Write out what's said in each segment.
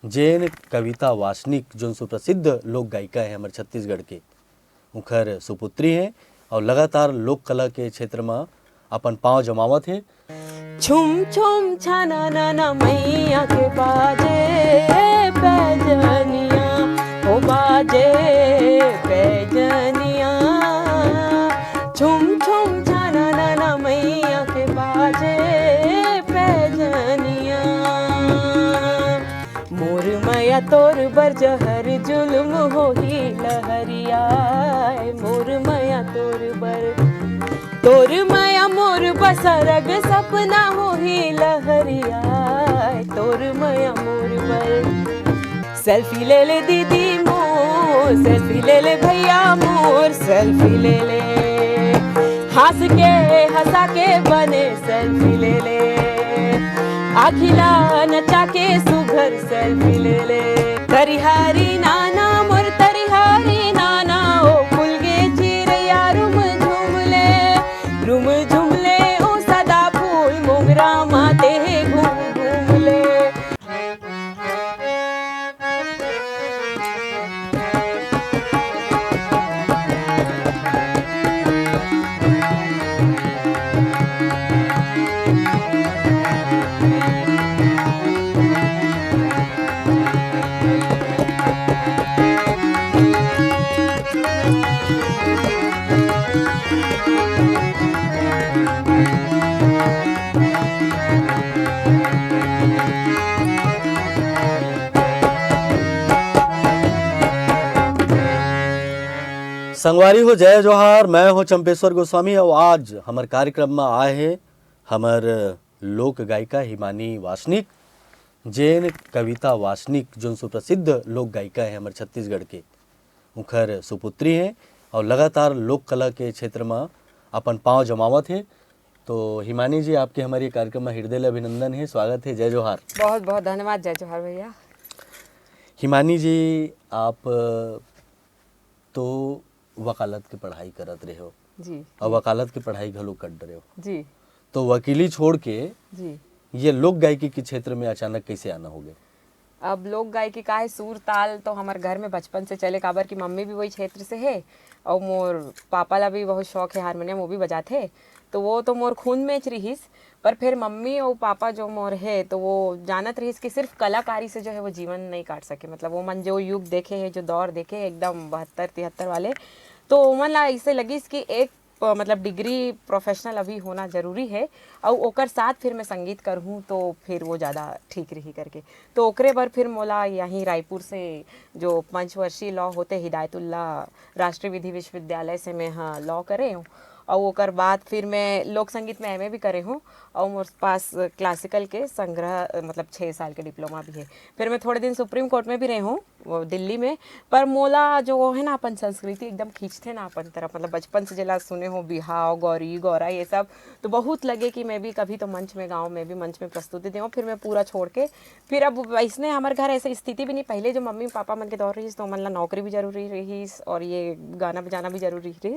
जैन कविता वासनिक जो सुप्रसिद्ध लोक गायिका है हमारे छत्तीसगढ़ के उखर सुपुत्री हैं और लगातार लोक कला के क्षेत्र में अपन पाँव जमावत है। छुम छुम छाना नाना मैया के बाजे पैजनिया, ओ बाजे पैजनिया। छुम छुम छाना नाना मैया के बाजे पैजनिया। मोर मैया तोर बर जहर जुल्म होही लहरिया, मोर मैया तोर बर, तोर माया मोर बसरग सपना होही लहरिया, तोर माया मोर बर। सेल्फी ले ले दीदी मोर, सेल्फी ले ले भैया मोर, सेल्फी ले ले, हंस के हंसा के बने सेल्फी ले ले, आखिला नचा के सुघर सेल्फी ले ले। तरिहारी नाना मोर तरिहारी नाना, ओ फुल गे चिरैया रुम झुमले, ओ सदा फूल मोगरा माते घूम घूम ले। संगवारी हो जय जोहार, मैं हो चंपेश्वर गोस्वामी और आज हमारे कार्यक्रम में आए हैं हमार लोक गायिका हिमानी वासनिक, जैन कविता वासनिक जो सुप्रसिद्ध लोक गायिका है हमारे छत्तीसगढ़ के उखर सुपुत्री हैं और लगातार लोक कला के क्षेत्र में अपन पाँव जमावत है। तो हिमानी जी, आपके हमारे कार्यक्रम में हृदय अभिनंदन है, स्वागत है, जय जोहार। बहुत बहुत धन्यवाद, जय जोहार भैया। हिमानी जी, आप तो वकालत की पढ़ाई करत रहे हो जी, और वकालत की पढ़ाई घलो कर रहे हो जी, तो वकीली छोड़ के जी ये लोक गायकी के क्षेत्र में अचानक कैसे आना हो गया? अब लोक गायकी का है, सुर ताल तो हमारे घर में बचपन से चले, काबर की मम्मी भी वही क्षेत्र से है और मोर पापा ला भी बहुत शौक है हारमोनियम, वो भी बजाते, तो वो तो मोर खून में रहीस। पर फिर मम्मी और पापा जो मोर है तो वो जानत रहीस कि सिर्फ कलाकारी से जो है वो जीवन नहीं काट सके, मतलब वो मन जो युग देखे है, जो दौर देखे है एकदम 72-73 वाले, तो मन ला इसे लगिस कि एक मतलब डिग्री प्रोफेशनल अभी होना ज़रूरी है और ओकर साथ फिर मैं संगीत करहूँ तो फिर वो ज़्यादा ठीक रही करके। तो ओकरे बर फिर मोला यहीं रायपुर से जो पंचवर्षीय लॉ होते हिदायतुल्ला राष्ट्रीय विधि विश्वविद्यालय से मैं हाँ लॉ करे हूँ और ओकर बाद फिर मैं लोक संगीत में एमए भी करे हूँ और मेरे पास क्लासिकल के संग्रह मतलब 6 साल के डिप्लोमा भी है। फिर मैं थोड़े दिन सुप्रीम कोर्ट में भी रही हूँ वो दिल्ली में। पर मोला जो है ना अपन संस्कृति एकदम खींचते ना अपन तरफ, मतलब बचपन से जला सुने हो बिहाव गौरी गौरा ये सब, तो बहुत लगे कि मैं भी कभी तो मंच में गाँव में भी मंच में प्रस्तुति दूँ। फिर मैं पूरा छोड़ के फिर अब इसने हमारे घर ऐसी स्थिति भी नहीं, पहले जो मम्मी पापा मन के दौर रही तो मन ला नौकरी भी जरूरी रही और ये गाना बजाना भी जरूरी रही।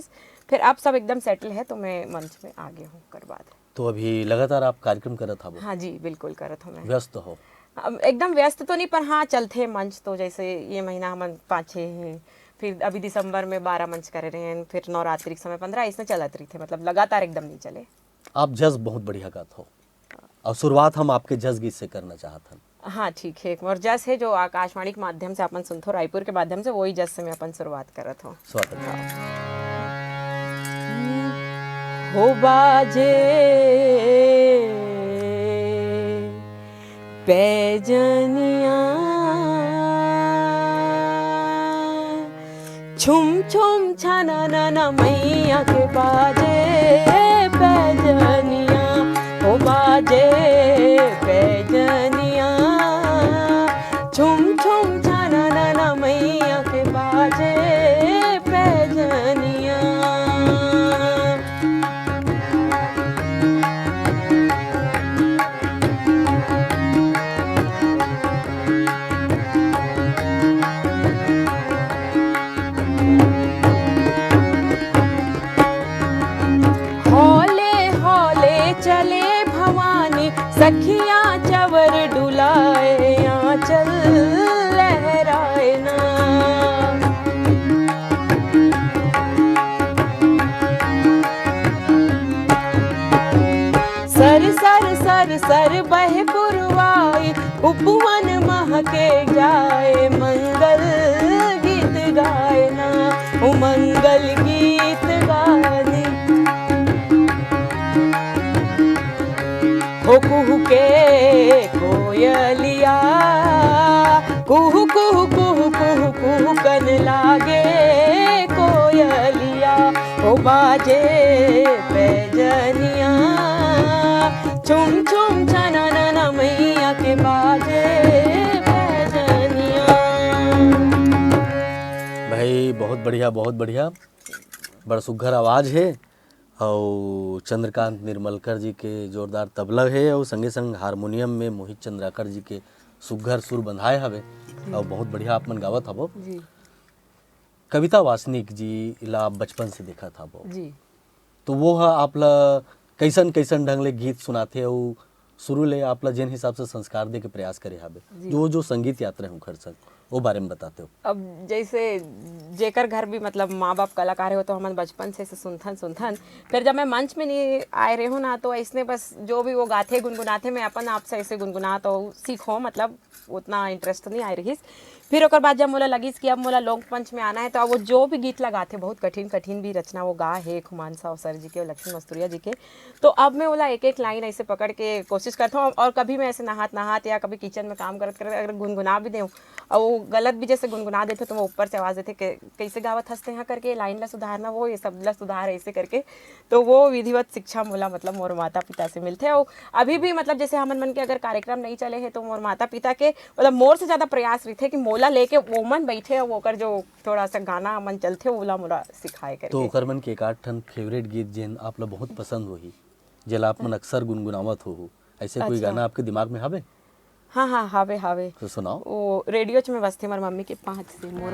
फिर अब सब एकदम सेटल है तो मैं मंच में आगे हूँ कर बाद। तो अभी लगातार आप कार्यक्रम करत हो? हाँ जी बिल्कुल करत हूँ मैं। व्यस्त हो? एकदम व्यस्त तो नहीं पर हाँ चलते मंच, तो जैसे ये महीना हम 5-6 हैं, फिर अभी दिसंबर में 12 मंच कर रहे हैं, फिर नवरात्रि के समय 15 इसमें चलत रही थे, मतलब लगातार एकदम नहीं चले। आप जज बहुत बढ़िया गात हो और शुरुआत हम आपके जज गीत से करना चाहते हैं। हाँ ठीक है, और जस है जो आकाशवाणी के माध्यम से अपन सुनते हो रायपुर के माध्यम से, वही जस से मैं अपन शुरुआत करत हूँ। स्वागत है। हो बाजे पैजनिया, छुम छुम छाना नाना मैया के बाजे पैजनिया, हो बाजे पैजनिया, छुम छुम छाना नाना मैया के बाजे पैजनिया। हौले हौले चले भवानी सखिया सर बहे पुरवाई उपवन महके जाए मंगल गीत गायना ओ मंगल गीत गाने हो कुहू के कोयलिया कुहू कुहू कुहू कुहू कुहू कन लागे कोयलिया ओ बाजे पैजनिया छुम छुम छना ना मैया के बाजे पैजनिया। भाई बहुत बढ़िया बड़ा सुघर आवाज़ है और चंद्रकांत निर्मलकर जी के जोरदार तबला है और संगे संग हारमोनियम में मोहित चंद्राकर जी के सुघर सुर बंधाए हवे और बहुत बढ़िया आप मन गावत हबो जी कविता वासनिक जी इला आप बचपन से देखा था वो जी तो वो हा आपला कैसन कैसन ढंग ले गीत सुनाथे और शुरू ले आपला जिन हिसाब से संस्कार दे के प्रयास करे हवे जो संगीत यात्रा है उखर सक वो बारे में बताते हो। अब जैसे जेकर घर भी मतलब माँ बाप कलाकार हो तो हम बचपन से सुनथन फिर जब मैं मंच में नहीं आए रहे हूँ ना तो ऐसने बस जो भी वो गाथे गुनगुनाथे मैं अपन आप से ऐसे गुनगुना तो सीखो मतलब उतना इंटरेस्ट नहीं आए रही। फिर ओकर बाद जब मोला लगी कि अब मोला लोक मंच में आना है तो अब वो जो भी गीत लगाते बहुत कठिन भी रचना वो गा है खुमान साव सर जी के और लक्ष्मी मस्तूरिया जी के तो अब मैं बोला एक लाइन ऐसे पकड़ के कोशिश करता हूँ और कभी मैं ऐसे नहात या कभी किचन में काम करते अगर गुनगुना भी दूँ और वो गलत भी जैसे गुनगुना देते तो वो ऊपर से आवाज़ देते कैसे गावत हंसते हैं करके लाइन ला सुधारना वो ये सब ला सुधार ऐसे करके तो वो विधिवत शिक्षा मोला मतलब मोर माता पिता से मिलते हैं और अभी भी मतलब जैसे हमन मन के अगर कार्यक्रम नहीं चले हैं तो मोर माता पिता के मतलब मोर से ज़्यादा प्रयास रहते कि मोला लेके वो मन बैठे और वो जो थोड़ा सा गाना मन चलते ओला मोला सिखाए करके। तो ओकर मन के एक आठ ठन फेवरेट गीत जिन आप ला बहुत पसंद होही जेला आप मन अक्सर गुनगुनावत हो ऐसे कोई गाना आपके दिमाग में हवे? हाँ हावे तो सुनाओ। वो रेडियो च में बसते हमारी मम्मी के 5 से मोर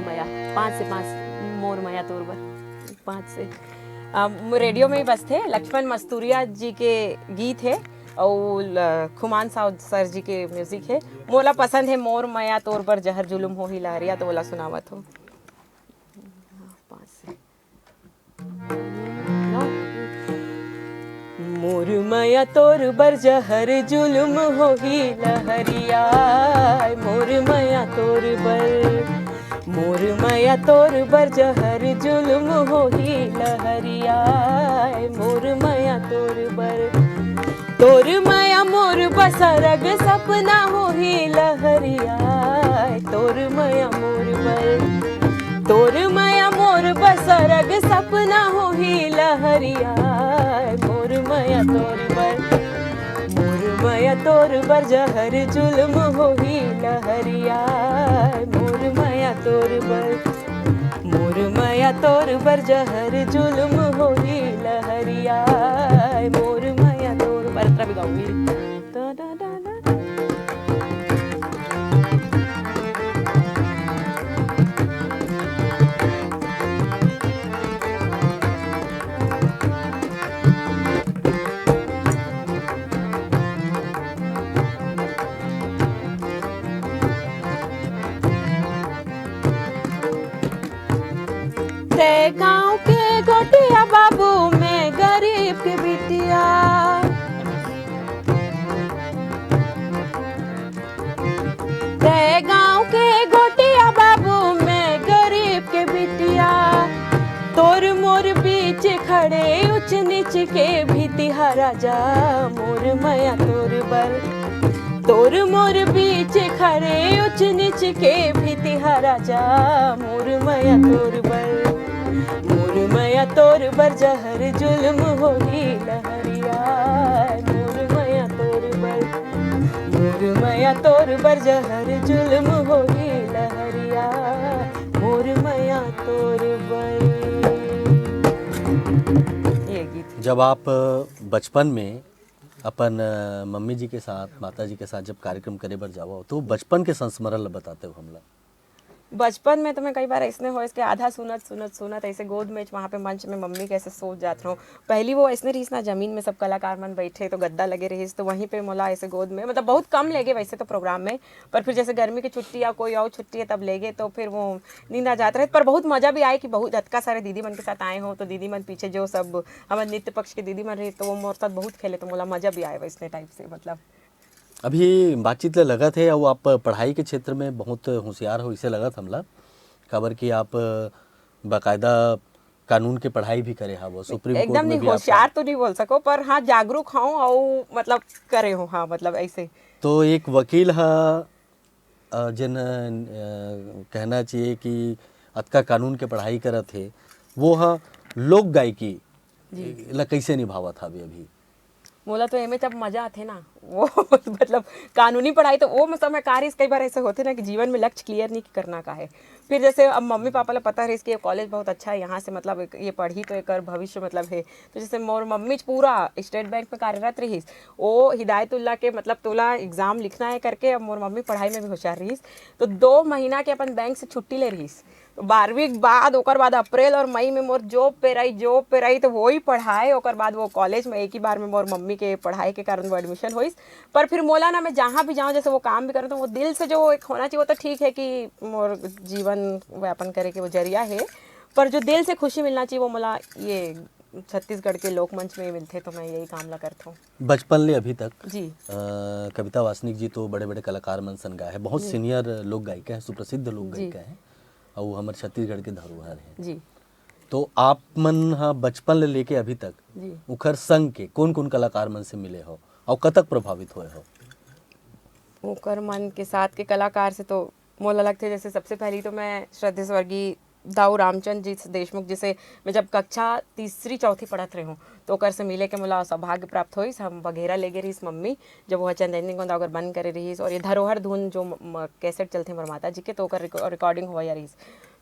माया तोर बर 5 से रेडियो में ही बसते लक्ष्मण मस्तूरिया जी के गीत है और खुमान साव सर जी के म्यूजिक है मोला पसंद है मोर माया तोर बर जहर जुलुम हो ही लहरिया तो बोला सुनावत हो 5 से मोर माया तोर बर जहर जुलुम हो ही लहरिया मोर माया तोर बर जहर जुलुम हो ही लहरिया मोर माया तोर माया मोर बसरग सपना हो ही लहरिया तोर माया मोर बसरग सपना हो ही लहरिया मोर माया तोर बर जहर जुल्म हो ही लहरिया मोर माया तोर बर जहर जुल्म हो ही लहरिया मोर माया तोर बर इतना भी गाऊंगी ते गाँव के गोटिया बाबू मैं गरीब के बिटिया ते गाँव के गोटिया बाबू मैं गरीब के बिटिया तोर मोर बीच खड़े उच नीच के भीतिहा राजा मोर माया तोर मोर बीच खड़े उच नीच के भीतिहा राजा मोर माया तोर बर जहर जुल्म हो ही लहरिया मोर माया तोर बर जहर जुल्म हो ही लहरिया मोर माया तोर बर। ये गीत जब आप बचपन में अपन मम्मी जी के साथ माता जी के साथ जब कार्यक्रम करे बर जाओ तो बचपन के संस्मरण ला बताते हो हमला बचपन में तो मैं कई बार ऐसने हो इसके आधा सुनत ऐसे गोद में वहाँ पे मंच में मम्मी कैसे सो जात रहो। पहली वो ऐसने रहीस ना, जमीन में सब कलाकार मन बैठे तो गद्दा लगे रहीस, तो वहीं पे मोला ऐसे गोद में, मतलब बहुत कम लेगे वैसे तो प्रोग्राम में, पर फिर जैसे गर्मी की छुट्टी या कोई और छुट्टी है तब लेगे, तो फिर वो नींद आ जाते रहे। पर बहुत मजा भी आए कि बहुत अतका सारे दीदी मन के साथ आए हो, तो दीदी मन पीछे जो सब हमारे नृत्य पक्ष के दीदी मन रहे तो वो मोर साथ बहुत खेले, तो मोला मजा भी आए वैसने टाइप से। मतलब अभी बातचीत ले लगा थे और आप पढ़ाई के क्षेत्र में बहुत होशियार हो, इसे लगा हमला खबर कि आप बाकायदा कानून के पढ़ाई भी करे हा, वो सुप्रीम कोर्ट एकदम में नहीं भी आप। होशियार तो नहीं बोल सको, पर हाँ जागरूक हूँ और मतलब करे हो, हाँ मतलब ऐसे। तो एक वकील हा जिन कहना चाहिए कि अतका कानून के पढ़ाई करत है, वो हा लोक गायकी ला कैसे निभावत हवे अभी? मोला तो एमे जब मजा आथे ना वो मतलब कानूनी पढ़ाई तो वो मतलब मैं कार्य कई बार ऐसे होते ना कि जीवन में लक्ष्य क्लियर नहीं करना का है। फिर जैसे अब मम्मी पापा ला पता है कि ये कॉलेज बहुत अच्छा है, यहाँ से मतलब ये पढ़ी तो एक भविष्य मतलब है, तो जैसे मोर मम्मी पूरा स्टेट बैंक में कार्यरत रहीस, वो हिदायतुल्ला के मतलब तोला एग्जाम लिखना है करके, अब मोर मम्मी पढ़ाई में भी होशियार रहीस, तो 2 महीना के अपन बैंक से छुट्टी ले रहीस। 12वीं के बाद ओकर बाद अप्रैल और मई में मोर जॉब पे रही तो वही पढ़ाई, ओकर बाद वो कॉलेज में एक ही बार में मोर मम्मी के पढ़ाई के कारण वो एडमिशन होइस। पर फिर मोला ना मैं जहाँ भी जाऊँ, जैसे वो काम भी करूँ, तो वो दिल से जो एक होना चाहिए वो तो ठीक है कि मोर जीवन व्यापन करे के वो जरिया है, पर जो दिल से खुशी मिलना चाहिए वो मोला ये छत्तीसगढ़ के लोकमंच में ही मिलते, तो मैं यही काम ला करता हूँ। बचपन ले अभी तक जी कविता वासनिक जी तो बड़े बड़े कलाकार मन सन गाए हैं, बहुत सीनियर लोक गायिका हैं, सुप्रसिद्ध लोक गायिका हैं, और हमारे छत्तीसगढ़ के धरोहर हैं। जी तो आप मन हाँ बचपन ले लेके अभी तक जी उखर संग के कौन कौन कलाकार मन से मिले हो और कतक प्रभावित हुए हो? ओकर मन के साथ के कलाकार से तो मोला लगते, जैसे सबसे पहली तो मैं श्रद्धेय स्वर्गीय दाऊ रामचंद्र जी देशमुख, जिसे मैं जब कक्षा तीसरी चौथी पढ़त रही हूँ तो ओकर से मिले के मोला सौभाग्य प्राप्त होइस। हम बघेरा ले गए रहीस मम्मी, जब वह चंदनी गोंदा अगर बंद करे रहीस, और ये धरोहर धुन जो कैसेट चलते मोर माता जी के, तो ओकर रिकॉर्डिंग हुआ रहीस,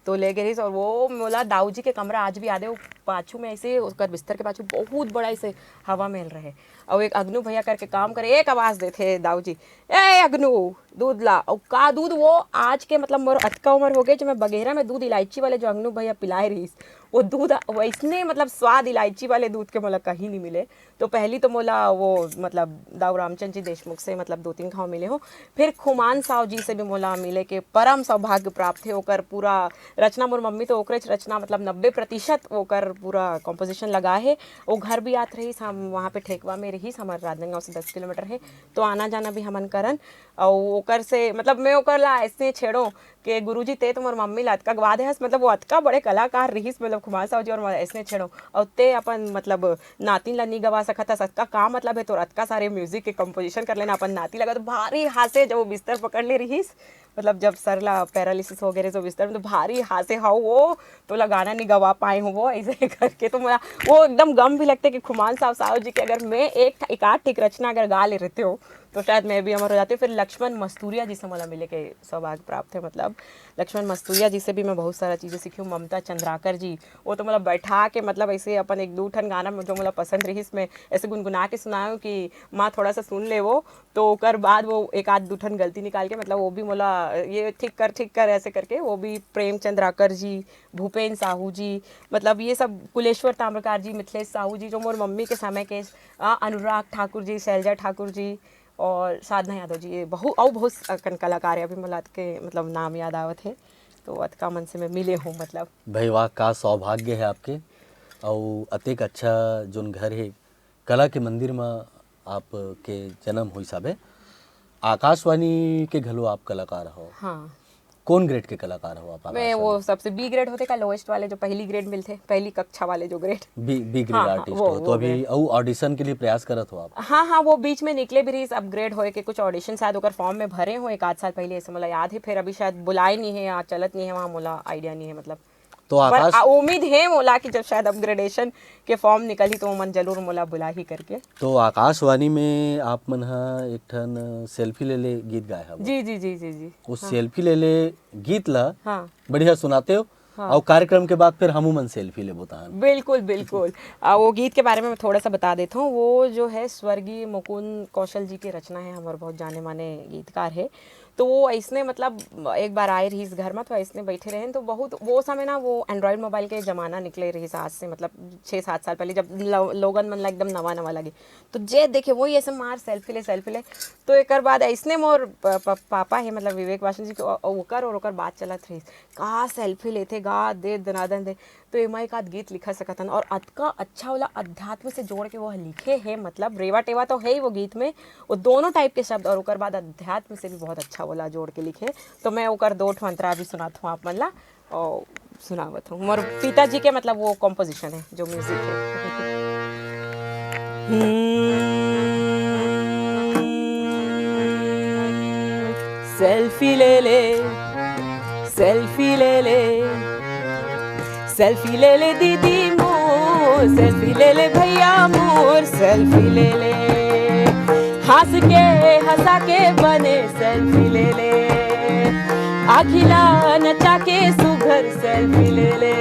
तो ले गए रहीस। और वो मोला दाऊ जी के कमरा आज भी याद है, वो पाछू में ऐसे उसका बिस्तर के पाछू बहुत बड़ा ऐसे हवा महल रहे, और एक अग्नू भैया करके काम करे, एक आवाज देते दाऊ जी, ए अग्नू दूध ला, और का दूध वो आज के मतलब मोर अतका उम्र हो गई जो मैं बघेरा में दूध इलायची वाले जो अग्नू भैया पिलाए रहीस, वो दूध वैसने मतलब स्वाद इलायची वाले दूध के मोला कहीं नहीं मिले। तो पहली तो मोला वो मतलब दाऊ रामचंद्र जी देशमुख से मतलब 2-3 घाव मिले हो। फिर खुमान साव जी से भी मोला मिले के परम सौभाग्य प्राप्त है। ओकर पूरा रचना मोर मम्मी तो ओकरे रचना मतलब 90% ओकर पूरा कॉम्पोजिशन लगा है। वो घर भी आत रहीस, हम वहाँ पे ठेकवा में रहीस, हमारे राजनांदगांव से 10 किलोमीटर है, तो आना जाना भी हमन करन। और ओकर से मतलब मैं ओकर ला ऐसे छेड़ो कि गुरुजी ते तुम्हार मम्मी ला अतका गवा दे हस, मतलब वो अतका बड़े कलाकार रहीस, मतलब खुमार साहू जी, और ऐसे छेड़ो और ते अपन मतलब नातिन ला नहीं गवा सकत हस, अतका का मतलब है तो अतका सारे म्यूजिक के कंपोजिशन कर लेना, अपन नाती लगा तो भारी हासे जब वो बिस्तर पकड़ ले रहीस, मतलब जब सर ला पैरालिसिस हो गए तो बिस्तर में तो भारी हासे हाउ वो तो लगाना नहीं गवा पाए हो वो ऐसे करके, तो मेरा वो एकदम गम भी लगता है कि खुमान साहब जी के अगर मैं एक आध ठीक रचना अगर गा ले रहते हो तो शायद मैं भी अमर हो जाती हूँ। फिर लक्ष्मण मस्तूरिया जी से मला मिले के सौभाग्य प्राप्त है, मतलब लक्ष्मण मस्तूरिया जी से भी मैं बहुत सारा चीज़ें सीखी हूँ। ममता चंद्राकर जी, वो तो मतलब बैठा के मतलब ऐसे अपन 1-2 ठन गाना जो मतलब पसंद रही इसमें ऐसे गुनगुना के सुनाऊँ कि माँ थोड़ा सा सुन ले वो, तो ओकर बाद वो 1-2 ठन गलती निकाल के मतलब वो भी मोला ये ठीक कर ऐसे करके, वो भी प्रेम चंद्राकर जी, भूपेन साहू जी, मतलब ये सब कुलेश्वर ताम्रकार जी, मिथिलेश साहू जी जो मोर मम्मी के समय के, अनुराग ठाकुर जी, शैलजा ठाकुर जी और साधना यादव जी, ये बहुत कलाकार है, अभी मला के मतलब नाम याद आवत है, तो अतका मन से मैं मिले हूँ मतलब। भाई वाह, का सौभाग्य है आपके, और अतेक अच्छा जोन घर है कला के मंदिर में आपके जन्म हुई साबे। आकाशवाणी के घलो आप कलाकार हो? हाँ, कौन ग्रेड के कलाकार हो आप? मैं वो सबसे बी ग्रेड होते का लोएस्ट वाले जो पहली ग्रेड मिलते, पहली कक्षा वाले जो ग्रेड, बी ग्रेड हाँ, आर्टिस्ट वो हो तो अभी grade। और ऑडिशन के लिए प्रयास करत हो आप? हाँ, वो बीच में निकले भी रही अपग्रेड होए के कुछ ऑडिशन शायद ओकर फॉर्म में भरे हो 1-8 साल पहले, ऐसे मला याद है, फिर अभी शायद बुलाए नहीं है या चलत नहीं है वहाँ, मोला आइडिया नहीं है मतलब। तो पर आकाश उम्मीद है मोला कि जब शायद अपग्रेडेशन के फॉर्म निकली तो मन जरूर मोला बुला ही करके। तो आकाशवाणी में आप मन हा एक ठन सेल्फी ले ले गीत गाए हवा। जी जी जी जी जी उस सेल्फी ले ले गीत ला हाँ बढ़िया सुनाते हो, और कार्यक्रम के बाद फिर हमू मन सेल्फी ले बोतान। बिल्कुल बिल्कुल। वो गीत के बारे में मैं थोड़ा सा बता देता हूँ। वो जो है स्वर्गीय मुकुंद कौशल जी की रचना है, हमारे बहुत जाने माने गीतकार है। तो वो ऐसने मतलब एक बार आए रही घर में तो ऐसने बैठे रहे तो बहुत वो समय ना वो एंड्रॉयड मोबाइल के ज़माना निकले रही आज से मतलब 6-7 साल पहले जब लोगन मन ला एकदम नवा नवा लगे तो जे देखे वही ऐसे मार सेल्फी ले तो एक बाद ऐसने मोर पापा है मतलब विवेक वासन जी के ओकर और ओकर बात चलत रही कहा सेल्फी लेते गा दे दनादन दे तो एमा एक आध गीत लिखा सकतन और अतका अच्छा वाला अध्यात्म से जोड़ के वो लिखे है मतलब रेवा टेवा तो है ही वो गीत में वो दोनों टाइप के शब्द और ओकर बाद अध्यात्म से भी बहुत अच्छा वाला जोड़ के लिखे तो मैं ओकर 2 अंतरा भी सुनात हूँ आप मन ला और सुनावत हूँ मोर पिताजी के मतलब वो कॉम्पोजिशन है जो म्यूजिक है सेल्फी ले ले सेल्फी ले ले सेल्फी ले ले दीदी मोर सेल्फी ले ले भैया मोर सेल्फी ले ले हंस के हंसा के बने सेल्फी ले ले आखिला नचा के सुघर सेल्फी ले ले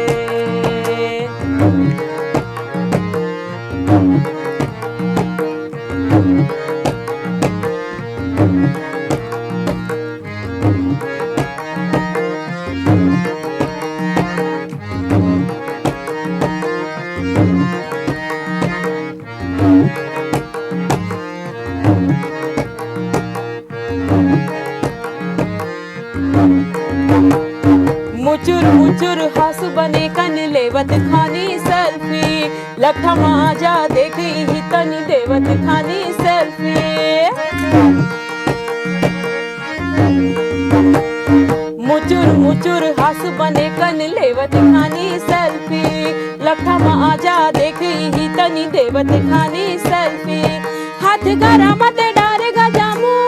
मुचुर मुचुर हंस बने कन लेवत खानी सेल्फी लखा माजा देखी ही तनी देवत खानी सेल्फी मुचुर मुचुर हंस बने कन लेवत खानी सेल्फी लखा माजा देखी ही तनी देवत खानी सेल्फी हाथ गरा मत डारेगा जामू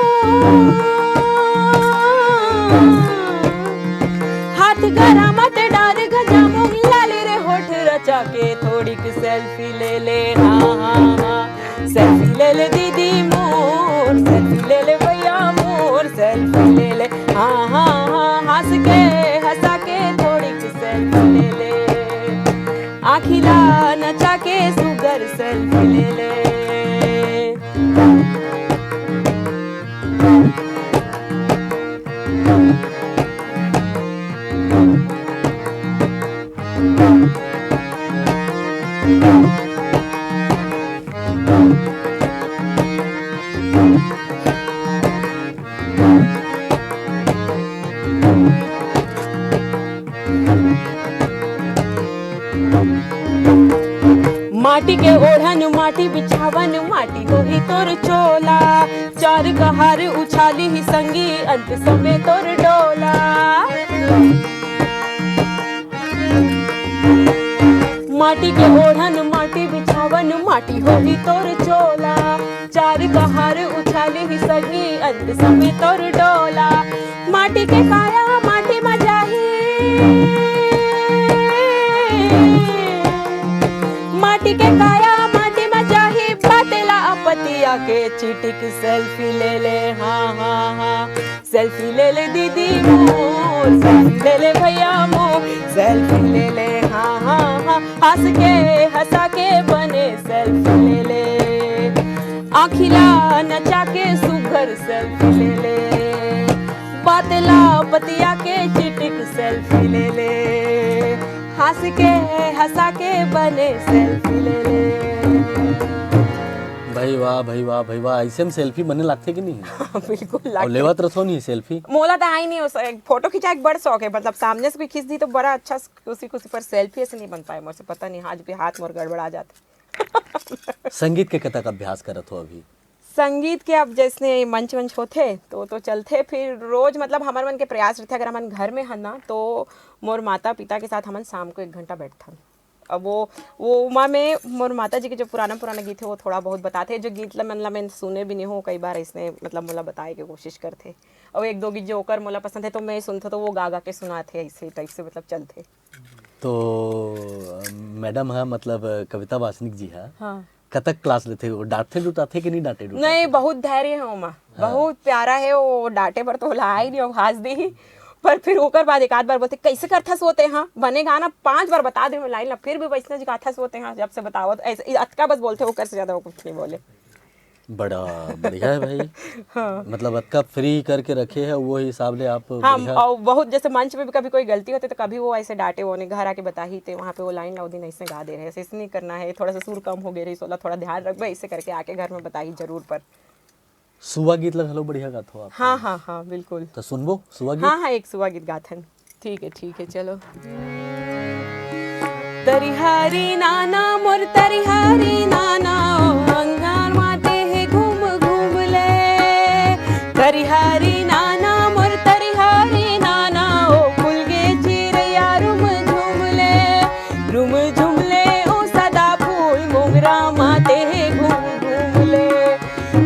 गरा मत डार गजामो लाले रे होठ रचा के थोड़ी की सेल्फी ले ले हाँ हाँ हाँ सेल्फी ले ले दीदी मोर सेल्फी ले ले भैया मोर सेल्फी ले ले हाँ हाँ हाँ हंस के हंसा के थोड़ी की सेल्फी ले ले आखिला नचा के सुगर सेल्फी ले ले माटी के ओढ़न माटी बिछावन माटी हो ही तोर चोला चार गहार उछाली ही संगी अंत समय तोर डोला माटी के ओढ़न माटी बिछावन माटी हो ही तोर चोला चार गहार उछाली ही संगी अंत समय तोर डोला माटी के काया माटी में जाही माटी के काया माटी में जाही बातेला अपतिया के चिटिक सेल्फी ले ले हाँ हाँ हाँ सेल्फी ले ले दीदी मोर सेल्फी ले ले भैया मोर सेल्फी ले ले हाँ हाँ हाँ हंस के हंसा के बने सेल्फी ले ले आखिला नचा के सुघर सेल्फी ले ले बातेला अपतिया के चिटिक सेल्फी ले ले हंस के हंसा के बने सेल्फी ले ले भाई वाह भाई वाह भाई वाह ऐसे में सेल्फी बने लगते कि नहीं बिल्कुल और लेवत रसो नहीं सेल्फी मोला तो आई नहीं हो फोटो खिंचा एक बड़ा शौक है मतलब सामने से कोई खींच दी तो बड़ा अच्छा खुशी खुशी पर सेल्फी ऐसे नहीं बन पाए मुझसे पता नहीं आज भी हाथ मोर गड़बड़ा जाते संगीत के कथा का अभ्यास करत हो अभी संगीत के अब जैसे मंच वंच होते तो चलते फिर रोज मतलब हमारे मन के प्रयास रहते अगर हमन घर में हन ना तो मोर माता पिता के साथ हमन शाम को 1 घंटा बैठता अब वो उमा में मोर माता जी के जो पुराना गीत है वो थोड़ा बहुत बताते जो गीत मतलब मैं सुने भी नहीं हो कई बार इसने मतलब मोला बताए की कोशिश करते और 1-2 गीत जो ओकर मोला पसंद है तो मैं सुनता तो वो गा के सुनाते ऐसे टाइप से मतलब चलते। तो मैडम हाँ मतलब कविता वासनिक जी हाँ कथक क्लास लेते हो डांटते डुटाते कि नहीं डांटे डुटाते? नहीं बहुत धैर्य है उमा बहुत प्यारा है वो डांटे पर तो लाई नहीं हास दी पर फिर ओकर बाद 1 आध बार बोलते कैसे करथा सोते हाँ बनेगा ना 5 बार बता दे लाइन फिर भी वैष्णव जी कथा सोते हैं जब से बताओ ऐसे अतका बस बोलते ओकर से ज्यादा वो कुछ नहीं बोले। बड़ा बढ़िया है भाई। हाँ मतलब अक्का फ्री करके रखे है वो हिसाब ले आप हाँ बढ़िया। और बहुत जैसे मंच पे भी कभी कोई गलती होती तो कभी वो ऐसे डांटे वो ने घर आके बता ही थे वहाँ पे वो लाइन लाओ दिन ऐसे गा दे रहे ऐसे नहीं करना है थोड़ा सा सुर कम हो गया रही सोला थोड़ा ध्यान रख भाई ऐसे करके आके घर में बता ही जरूर पर। सुवा गीत लग हलो बढ़िया गात हो आप। हाँ हाँ हाँ बिल्कुल। तो सुनबो सुवा गीत। हाँ हाँ एक सुबह गीत गाथन। ठीक है चलो। तरिहारी नाना मोर तरिहारी नाना ओ अंगार माते है घूम घूम ले तरिहारी नाना मोर तरिहारी नाना ओ फुलगे चिरैया रुम झूम ले ओ सदा फूल मोगरा माते है घूम घूम ले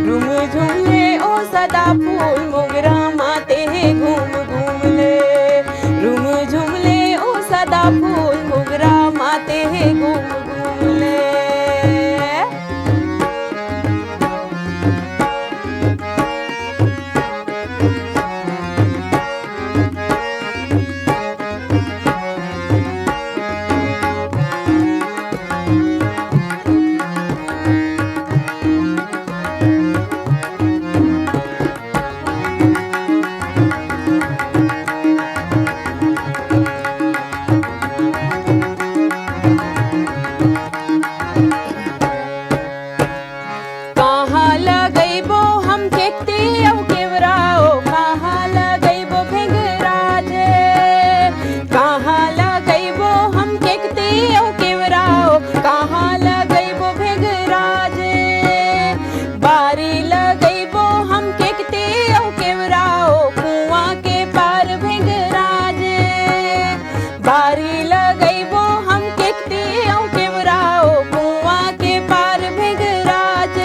रुम झूम ले ओ सदा फूल मोगरा माते है घूम घूम ले रुम झूम ले ओ सदा फूल मोगरा माते है घूम घूम ले। कहाँ लगैबो हम केकती औ केवराओ कहाँ लगैबो भेंगराज कहाँ लगैबो हम केकती औ केवराओ कहाँ लगैबो भेंगराज बारी लगैबो हम केकती औ केवराओ कुआं के पार भेंगराज बारी लगैबो हम केकती औ केवराओ कुआं के पार भेंगराज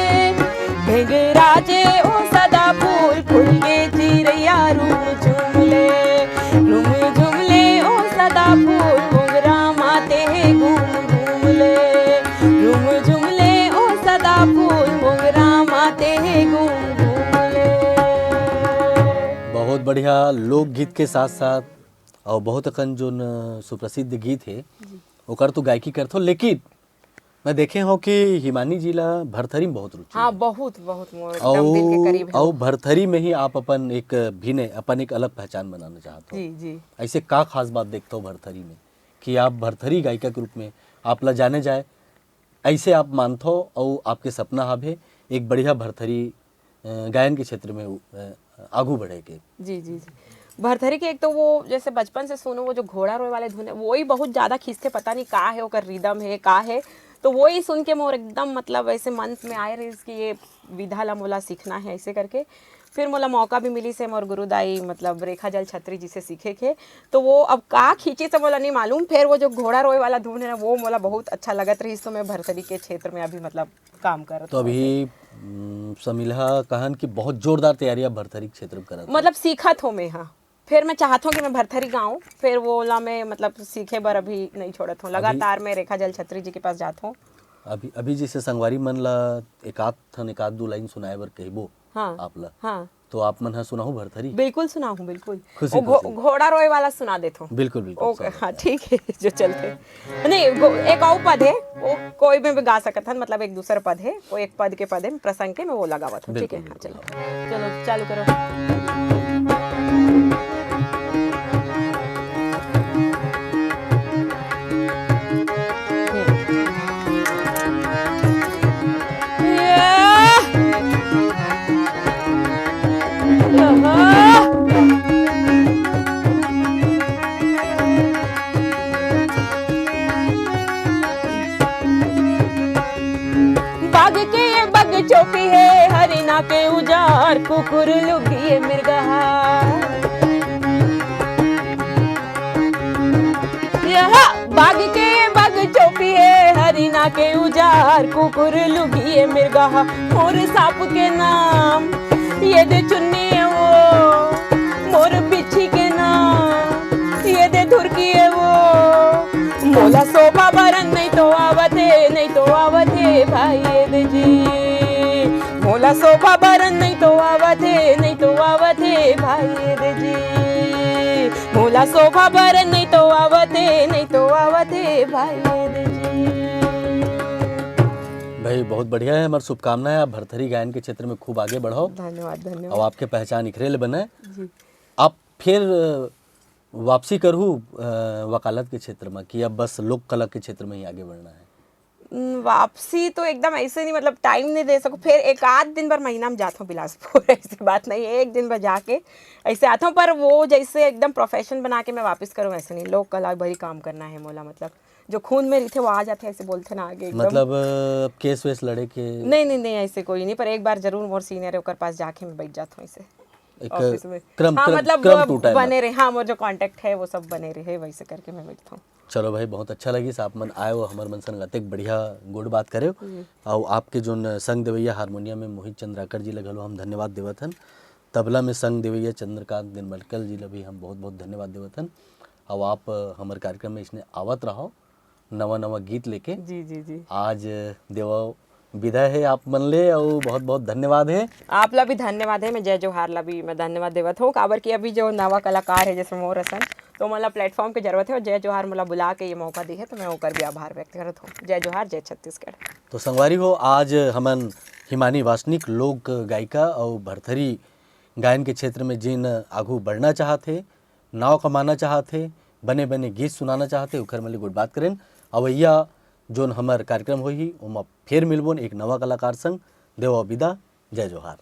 भेंगराजे ओ सदा फूल फूल के चिरैया रूम झूम ले ओ सदा फूल मोगरा माते है घूम घूम ले रूम झूम ले ओ सदा फूल मोगरा माते है घूम घूम ले। बहुत बढ़िया लोकगीत के साथ साथ और बहुत अकन जो सुप्रसिद्ध गीत है ओकर तो गायकी करथो लेकिन मैं देखे हो कि हिमानी जी ला भरथरी में बहुत रुचि हाँ है। बहुत बहुत मोर एकदम दिल के करीब है। और भरथरी में ही आप अपन एक भिन्न अपन एक अलग पहचान बनाना चाहते हो। जी जी ऐसे का खास बात देखते हो भरथरी में कि आप भरथरी गायिका के रूप में आप ला जाने जाए ऐसे आप मानते हो और आपके सपना हावे एक बढ़िया भरथरी गायन के क्षेत्र में आगू बढ़े के। जी जी जी भरथरी के एक तो वो जैसे बचपन से सुनो वो जो घोड़ा रोए वाले धुन है वो ही बहुत ज्यादा खींचते पता नहीं का है ओकर रिदम है का है तो वो ही सुन के मोर एकदम मतलब ऐसे मन में आए रही कि ये विधा ला मोला सीखना है ऐसे करके फिर मोला मौका भी मिली से मोर गुरुदाई मतलब रेखा जल छत्री जी से सीखे के तो वो अब का खींची से मोला नहीं मालूम फिर वो जो घोड़ा रोए वाला धुन है ना वो मोला बहुत अच्छा लगत रही तो मैं भरथरी के क्षेत्र में अभी मतलब काम कर तो अभी समिलहा कहन कि बहुत जोरदार तैयारी आप भरथरी के क्षेत्र में करत हो। मतलब सीखत हो मैं हाँ फिर मैं चाहता हूँ कि मैं भरथरी गाऊँ फिर वो ला मैं मतलब सीखे बर अभी नहीं छोड़त हूँ लगातार मैं रेखा जल छत्री जी के पास जाता हूँ। अभी जैसे संगवारी मन ला एकाध दो लाइन सुनाए बर कहबो हाँ आप ला हाँ तो आप मन हा सुनाहू भरथरी। बिल्कुल सुना हूँ बिल्कुल खुशी वो खुशी। घोड़ा रोए वाला सुना देता हूँ। बिल्कुल बिल्कुल ओके हाँ ठीक है जो चलते नहीं एक और पद है वो कोई में भी गा सकत हन मतलब एक दूसरा पद है वो एक पद के पद है प्रसंग के मैं वो लगावत हूँ ठीक है हाँ चलो चलो चालू करो। बाग के बग चौकी है हरिना के उजार कुकुर लुगिए मिर्गहा बाग के बग चौकी है हरिना के उजार कुकुर लुगिए मिर्गहा और सांप के नाम ये दे चुन्नी है वो मोर बिच्छी के नाम ये दे धुरकी है वो मोला शोभा बरन नहीं तो आवत है भाई ये दे जी मोला शोभा बरन नहीं तो आवत है भाई ये दे जी मोला शोभा बरन नहीं तो आवत है भाई ये दे जी। भाई बहुत बढ़िया है, हमारी शुभकामनाएं, आप भरथरी गायन के क्षेत्र में खूब आगे बढ़ो धन्यवाद और धन्यवाद आपके पहचान इखरेल बने। जी। आप फिर वापसी करूँ वकालत के क्षेत्र में कि अब बस लोक कला के क्षेत्र में ही आगे बढ़ना है? वापसी तो एकदम ऐसे नहीं, मतलब टाइम नहीं दे सकूँ, फिर एक आध दिन भर महीना में जाता हूँ बिलासपुर ऐसी बात नहीं है, एक दिन भर जाके ऐसे आता हूँ। पर वो जैसे एकदम प्रोफेशन बना के मैं वापस करूँ ऐसे नहीं, लोक कला भरी काम करना है मोला, मतलब जो खून में रहते वो आ जाते ऐसे बोलते ना आगे एकदम। मतलब केस वेस लड़े के नहीं नहीं नहीं ऐसे कोई नहीं, पर एक बार जरूर मोर सीनियर है ओकर पास जाके मैं बैठ जाता हूँ ऐसे एक ऑफिस में। क्रम हाँ क्रम मतलब क्रम टूटा है बने रहे, हाँ मोर जो कांटेक्ट है वो सब बने रहे, वैसे करके मैं बैठता हूँ। चलो भाई बहुत अच्छा लगी आप मन आए हो हमार मन संग अतेक बढ़िया गुड बात करे और आपके जो संग देवैया हारमोनियम में मोहित चंद्राकर जी लगल हम धन्यवाद देवत हन, तबला में संग देवैया चंद्रकांत निर्मलकल जी भी हम बहुत बहुत धन्यवाद देवत हन। और आप हमारे कार्यक्रम में इसने आवत रहो नवा नवा गीत लेके। जी जी जी आज देवा विदाई है आप मन ले और बहुत बहुत धन्यवाद है। आप ला भी धन्यवाद है, मैं जय जोहार ला भी मैं धन्यवाद देवत हूँ, काबर की अभी जो नवा कलाकार है जैसे मोर हसन तो मला प्लेटफॉर्म की जरूरत है और जय जोहार मला बुला के ये मौका दी है तो मैं ओकर भी आभार व्यक्त करत हूँ। जय जोहार, जय छत्तीसगढ़। तो संगवारी हो आज हमन हिमानी वासनिक लोक गायिका और भरथरी गायन के क्षेत्र में जिन आगू बढ़ना चाहते, नाव कमाना चाहते, बने बने गीत सुनाना चाहते उखर मले गुड बात करें। अवैया जोन हमार कार्यक्रम होही ओमा फिर मिलबोन एक नवा कलाकार संग। देव विदा, जय जोहार।